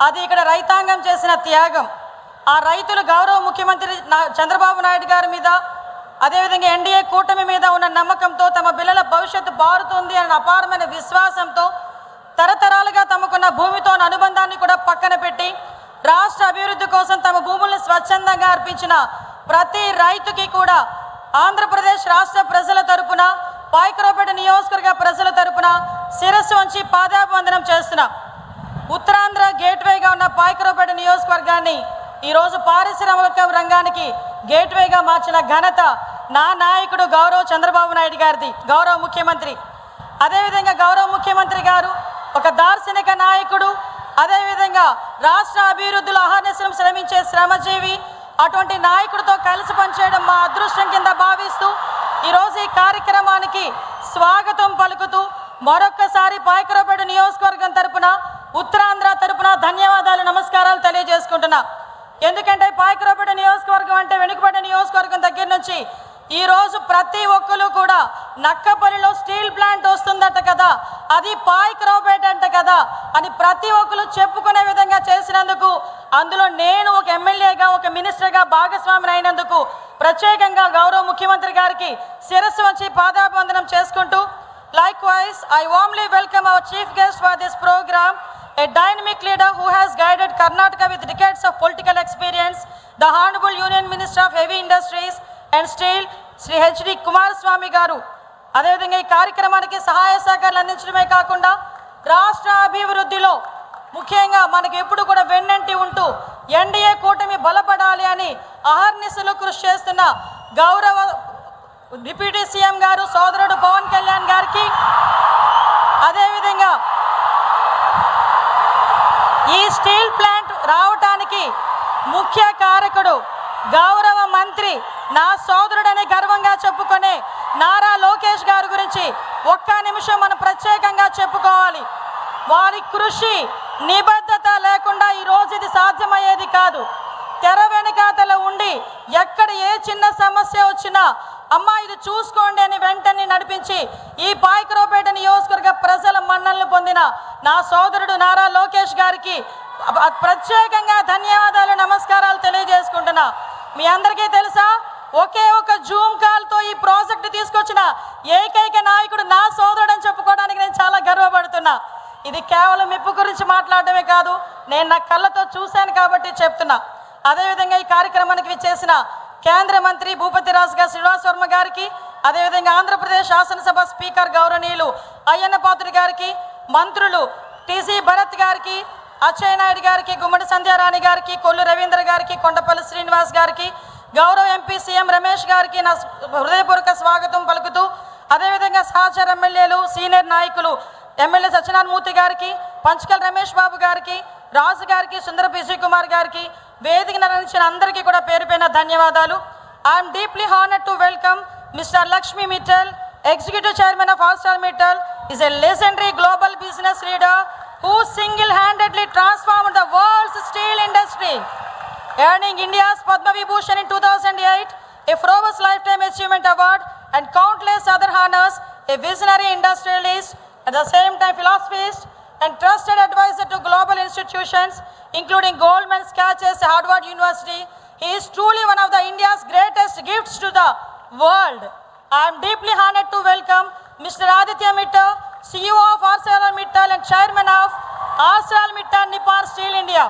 అది ఇక్కడ రైతాంగం చేసిన త్యాగం. ఆ రైతులు గౌరవ ముఖ్యమంత్రి చంద్రబాబు నాయుడు గారి మీద, అదేవిధంగా ఎన్డీఏ కూటమి మీద ఉన్న నమ్మకంతో, తమ పిల్లల భవిష్యత్తు బారుతుంది అనే అపారమైన విశ్వాసంతో, తరతరాలుగా తమకున్న భూమితో అనుబంధాన్ని కూడా పక్కన పెట్టి రాష్ట్ర అభివృద్ధి కోసం తమ భూములను స్వచ్ఛందంగా అర్పించిన ప్రతి రైతుకి కూడా ఆంధ్రప్రదేశ్ రాష్ట్ర ప్రజల తరపున, పాయకరావుపేట నియోజకవర్గ ప్రజల తరపున శిరస్సు వంచి పాదాభివందనం చేస్తున్నా. ఉత్తరాంధ్ర గేట్వేగా ఉన్న పాయకరావుపేట నియోజకవర్గాన్ని ఈరోజు పారిశ్రామిక రంగానికి గేట్వేగా మార్చిన ఘనత నా నాయకుడు గౌరవ చంద్రబాబు నాయుడు గారిది, గౌరవ ముఖ్యమంత్రి. అదేవిధంగా గౌరవ ముఖ్యమంత్రి గారు ఒక దార్శనిక నాయకుడు, అదేవిధంగా రాష్ట్ర అభివృద్ధిలో అహర్నిశలం శ్రమించే శ్రమజీవి. అటువంటి నాయకుడితో కలిసి పనిచేయడం మా అదృష్టం కింద భావిస్తూ ఈరోజు ఈ కార్యక్రమానికి స్వాగతం పలుకుతూ మరొక్కసారి పాయకరావుపేట నియోజకవర్గం తరపున, ఉత్తరాంధ్ర తరపున ధన్యవాదాలు, నమస్కారాలు తెలియజేసుకుంటున్నా. ఎందుకంటే పాయకరావుపేట నియోజకవర్గం అంటే వెనుకబడిన నియోజకవర్గం దగ్గర నుంచి ఈరోజు ప్రతి ఒక్కరు కూడా నక్కపల్లిలో స్టీల్ ప్లాంట్ వస్తుందట కదా, అది పాయకరావుపేట అంట కదా అని ప్రతి ఒక్కరు చెప్పుకునే విధంగా చేసినందుకు, అందులో నేను ఒక ఎమ్మెల్యేగా, ఒక మినిస్టర్గా భాగస్వామిని అయినందుకు ప్రత్యేకంగా గౌరవ ముఖ్యమంత్రి గారికి శిరస్సు వంచి పాదాభివందనం చేసుకుంటూ, likewise I warmly welcome our chief guest for this program, a dynamic leader who has guided Karnataka with decades of political experience, the Honorable Union Minister of Heavy Industries and Steel, Sri H.D. Kumaraswamy garu. అదేవిధంగా ఈ కార్యక్రమానికి సహాయ సహకారాలు అందించడమే కాకుండా రాష్ట్ర అభివృద్ధిలో ముఖ్యంగా మనకి ఎప్పుడు కూడా వెన్నంటి ఉంటూ ఎన్డీఏ కూటమి బలపడాలి అని అహర్నిశలు కృషి చేస్తున్న గౌరవ డిప్యూటీ సీఎం గారు సోదరుడు పవన్ కళ్యాణ్ గారికి, అదేవిధంగా ఈ స్టీల్ ప్లాంట్ రావటానికి ముఖ్య కారకుడు గౌరవ మంత్రి, నా సోదరుడని గర్వంగా చెప్పుకునే నారా లోకేష్ గారి గురించి ఒక్క నిమిషం మనం ప్రత్యేకంగా చెప్పుకోవాలి. వారి కృషి, నిబద్ధత లేకుండా ఈరోజు ఇది సాధ్యమయ్యేది కాదు. తెర వెనకాతల ఉండి ఎక్కడ ఏ చిన్న సమస్య వచ్చినా అమ్మా ఇది చూసుకోండి అని వెంటనే నడిపించి ఈ పాయకరావుపేట నియోజకవర్గ ప్రజల మన్ననలు పొందిన నా సోదరుడు నారా లోకేష్ గారికి ప్రత్యేకంగా ధన్యవాదాలు, నమస్కారాలు తెలియజేసుకుంటున్నా. మీ అందరికీ తెలుసా, ఒకే ఒక జూమ్ కాల్తో ఈ ప్రాజెక్టు తీసుకొచ్చిన ఏకైక నాయకుడు నా సోదరుడు అని చెప్పుకోవడానికి నేను చాలా గర్వపడుతున్నా. ఇది కేవలం మెప్పు గురించి మాట్లాడటమే కాదు, నేను నా కళ్ళతో చూశాను కాబట్టి చెప్తున్నా. అదేవిధంగా ఈ కార్యక్రమానికి విచ్చేసిన కేంద్ర మంత్రి భూపతిరాజు గారు శ్రీనివాస్ వర్మ గారికి, అదేవిధంగా ఆంధ్రప్రదేశ్ శాసనసభ స్పీకర్ గౌరవనీయులు అయ్యన్న పాత్రుడు గారికి, మంత్రులు టీసీ భరత్ గారికి, అచ్చెయ్య నాయుడు గారికి, గుమ్మడి సంధ్యారాణి గారికి, కొల్లు రవీంద్ర గారికి, కొండపల్లి శ్రీనివాస్ గారికి, గౌరవ ఎంపీ సీఎం రమేష్ గారికి నా హృదయపూర్వక స్వాగతం పలుకుతూ, అదేవిధంగా సహచర ఎమ్మెల్యేలు, సీనియర్ నాయకులు ఎమ్మెల్యే సత్యనారాయణ మూర్తి గారికి, పంచకల్ రమేష్ బాబు గారికి, రాజు గారికి, సుందర పిసి కుమార్ గారికి, వేదిక నిర్వహించిన అందరికీ కూడా పేరు పైన ధన్యవాదాలు. I'm deeply honoured to welcome mister Lakshmi Mittal, executive chairman of ఆల్స్టార్ Mittal, is a legendary global business leader who single-handedly transformed the world's steel industry, earning India's Padma Vibhushan in 2008, a Forbes Lifetime Achievement Award, and countless other honors. A visionary industrialist, at the same time philosophist and trusted advisor to global institutions, including Goldman Sachs and Harvard University. He is truly one of the India's greatest gifts to the world. I am deeply honored to welcome Mr. Aditya Mittal, CEO of ArcelorMittal and Chairman of ArcelorMittal Nippon Steel India.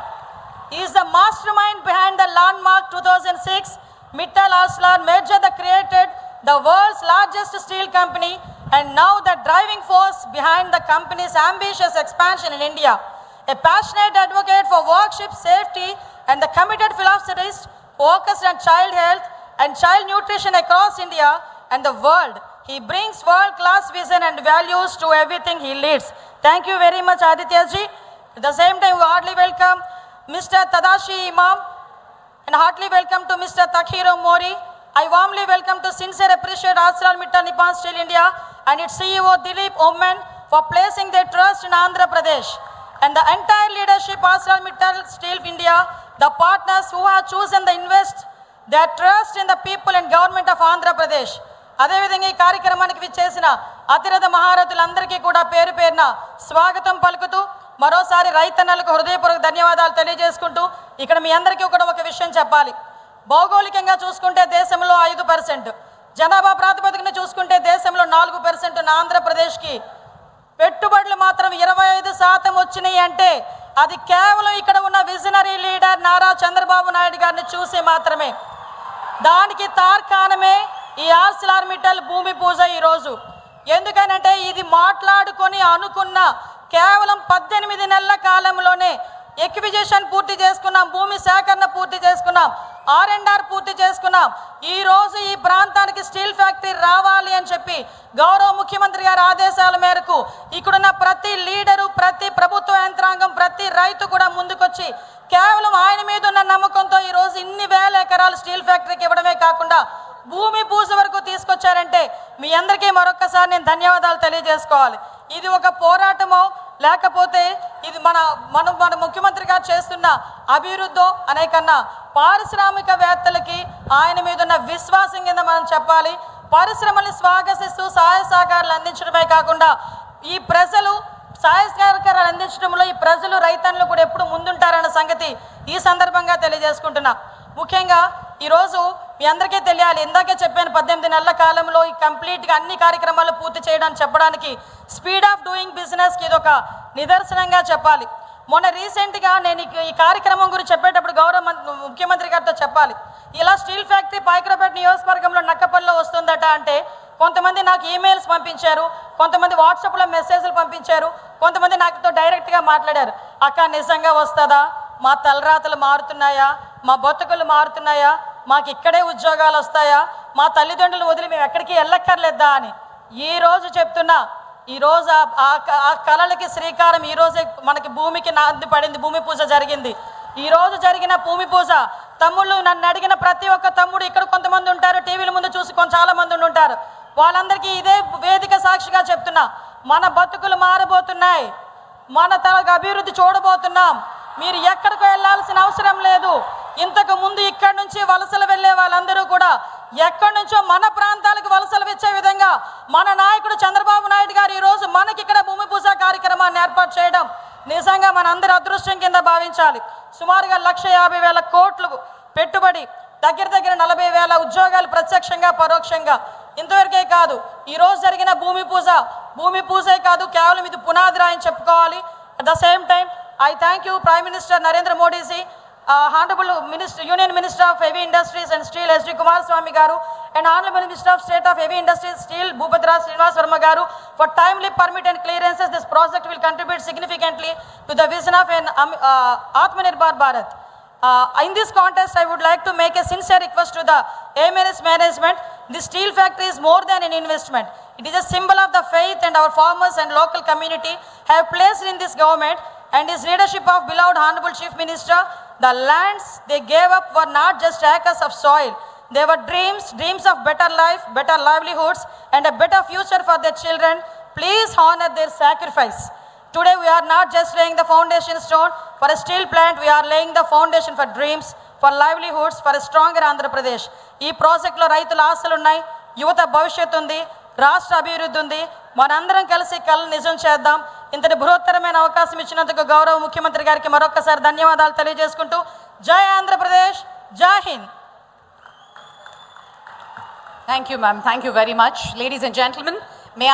He is the mastermind behind the landmark 2006 Mittal-Arcelor merger that created the world's largest steel company, and now the driving force behind the company's ambitious expansion in India. A passionate advocate for workship safety and the committed philanthropist focused on child health and child nutrition across India and the world. He brings world-class vision and values to everything he leads. Thank you very much, Aditya ji. At the same time, we heartily welcome Mr. Tadashi Imam and heartily welcome to Mr. Takhiro Mori. I warmly welcome to sincere appreciate ArcelorMittal Nippon Steel India and its CEO Dilip Oman for placing their trust in Andhra Pradesh, and the entire leadership ArcelorMittal Steel India, the partners who have chosen to invest their trust in the people and government of Andhra Pradesh. అదేవిధంగా ఈ కార్యక్రమానికి విచ్చేసిన అతిరథ మహారథులందరికీ కూడా పేరు పేరున స్వాగతం పలుకుతూ మరోసారి రైతన్నలకు హృదయపూర్వక ధన్యవాదాలు తెలియజేసుకుంటూ ఇక్కడ మీ అందరికీ కూడా ఒక విషయం చెప్పాలి. భౌగోళికంగా చూసుకుంటే దేశంలో 5%, జనాభా ప్రాతిపదికన చూసుకుంటే దేశంలో 4% ఉన్న ఆంధ్రప్రదేశ్కి పెట్టుబడులు మాత్రం 25% వచ్చినాయి అంటే అది కేవలం ఇక్కడ ఉన్న విజనరీ లీడర్ నారా చంద్రబాబు నాయుడు గారిని చూసి మాత్రమే. దానికి తార్కాణమే ఈ ఆర్సిలార్మిట్టల్ భూమి పూజ ఈరోజు. ఎందుకనంటే ఇది మాట్లాడుకొని అనుకున్న కేవలం 18 నెలల కాలంలోనే ఎక్విజిషన్ పూర్తి చేసుకున్నాం, భూమి సేకరణ పూర్తి చేసుకున్నాం, R&R పూర్తి చేసుకున్నాం. ఈరోజు ఈ ప్రాంతానికి స్టీల్ ఫ్యాక్టరీ రావాలి అని చెప్పి గౌరవ ముఖ్యమంత్రి గారి ఆదేశాల మేరకు ఇక్కడున్న ప్రతి లీడరు, ప్రతి ప్రభుత్వ యంత్రాంగం, ప్రతి రైతు కూడా ముందుకొచ్చి కేవలం ఆయన మీద ఉన్న నమ్మకంతో ఈరోజు ఇన్ని వేల ఎకరాలు స్టీల్ ఫ్యాక్టరీకి ఇవ్వడమే కాకుండా భూమి పూజ వరకు తీసుకొచ్చారంటే మీ అందరికీ మరొకసారి నేను ధన్యవాదాలు తెలియజేసుకోవాలి. ఇది ఒక పోరాటమో లేకపోతే ఇది మన ముఖ్యమంత్రి గారు చేస్తున్న అభివృద్ధో అనే కన్నా పారిశ్రామికవేత్తలకి ఆయన మీద ఉన్న విశ్వాసం కింద మనం చెప్పాలి. పరిశ్రమల్ని స్వాగతిస్తూ సహాయ సహకారాలు అందించడమే కాకుండా ఈ ప్రజలు సహాయ సహకారాలు అందించడంలో ఈ ప్రజలు రైతన్నులు కూడా ఎప్పుడు ముందుంటారన్న సంగతి ఈ సందర్భంగా తెలియజేసుకుంటున్నా. ముఖ్యంగా ఈరోజు మీ అందరికీ తెలియాలి, ఇందాకే చెప్పాను 18 నెలల కాలంలో ఈ కంప్లీట్గా అన్ని కార్యక్రమాలు పూర్తి చేయడానికి చెప్పడానికి స్పీడ్ ఆఫ్ డూయింగ్ బిజినెస్కి ఇది ఒక నిదర్శనంగా చెప్పాలి. మొన్న రీసెంట్గా నేను ఈ కార్యక్రమం గురించి చెప్పేటప్పుడు గౌరవ ముఖ్యమంత్రి గారితో చెప్పాలి, ఇలా స్టీల్ ఫ్యాక్టరీ పాయకరావుపేట నియోజకవర్గంలో నక్కపల్లిలో వస్తుందట అంటే కొంతమంది నాకు ఈమెయిల్స్ పంపించారు, కొంతమంది వాట్సాప్లో మెసేజ్లు పంపించారు, కొంతమంది నాతో డైరెక్ట్గా మాట్లాడారు. అక్క నిజంగా వస్తుందా, మా తలరాతలు మారుతున్నాయా, మా బతుకులు మారుతున్నాయా, మాకు ఇక్కడే ఉద్యోగాలు వస్తాయా, మా తల్లిదండ్రులు వదిలి మేము ఎక్కడికి వెళ్ళక్కర్లేదా అని ఈరోజు చెప్తున్నా. ఈరోజు ఆ కళలకి శ్రీకారం ఈరోజే మనకి భూమికి నాంది పడింది, భూమి పూజ జరిగింది. ఈరోజు జరిగిన భూమి పూజ తమ్ముళ్ళు నన్ను అడిగిన ప్రతి ఒక్క తమ్ముడు ఇక్కడ కొంతమంది ఉంటారు, టీవీల ముందు చూసి చాలా మంది ఉంటారు, వాళ్ళందరికీ ఇదే వేదిక సాక్షిగా చెప్తున్నా, మన బతుకులు మారబోతున్నాయి, మన తనకు అభివృద్ధి చూడబోతున్నాం. మీరు ఎక్కడికి వెళ్ళాల్సిన అవసరం లేదు. ఇంతకు ముందు ఇక్కడి నుంచి వలసలు వెళ్ళే వాళ్ళందరూ కూడా ఎక్కడి నుంచో మన ప్రాంతాలకు వలసలు వచ్చే విధంగా మన నాయకుడు చంద్రబాబు నాయుడు గారు ఈరోజు మనకి ఇక్కడ భూమి పూజ కార్యక్రమాన్ని ఏర్పాటు చేయడం నిజంగా మనందరి అదృష్టం కింద భావించాలి. సుమారుగా 1,50,000 కోట్లు పెట్టుబడి, దగ్గర 40,000 ఉద్యోగాలు ప్రత్యక్షంగా పరోక్షంగా. ఇంతవరకే కాదు, ఈరోజు జరిగిన భూమి పూజే కాదు, కేవలం ఇది పునాది రాయని చెప్పుకోవాలి. At the same time I thank you Prime Minister Narendra Modi ji, Honorable Union Minister of Heavy Industries and Steel S.D. Kumaraswamy garu, and Honorable Minister of State of Heavy Industries Steel Bhupatra Srinivas Verma garu for timely permit and clearances. This project will contribute significantly to the vision of an Atmanirbhar Bharat. In this context, I would like to make a sincere request to the AMNS management. This steel factory is more than an investment. It is a symbol of the faith and our farmers and local community have placed in this government and his leadership of beloved Honorable Chief Minister. The lands they gave up were not just acres of soil. They were dreams of better life, better livelihoods and a better future for their children. Please honor their sacrifice. Today we are not just laying the foundation stone for a steel plant, we are laying the foundation for dreams, for livelihoods, for a stronger Andhra Pradesh. ఈ ప్రాజెక్టులో రైతుల ఆశలు ఉన్నాయి, యువత భవిష్యత్తు ఉంది, రాష్ట్ర అభివృద్ధి ఉంది. మనందరం కలిసి కళను నిజం చేద్దాం. ఇంతటి బృహత్తరమైన అవకాశం ఇచ్చినందుకు గౌరవ ముఖ్యమంత్రి గారికి మరొకసారి ధన్యవాదాలు తెలియజేసుకుంటూ జై ఆంధ్రప్రదేశ్, జై Hind. Thank you, ma'am. Thank you very much. Ladies and gentlemen, may I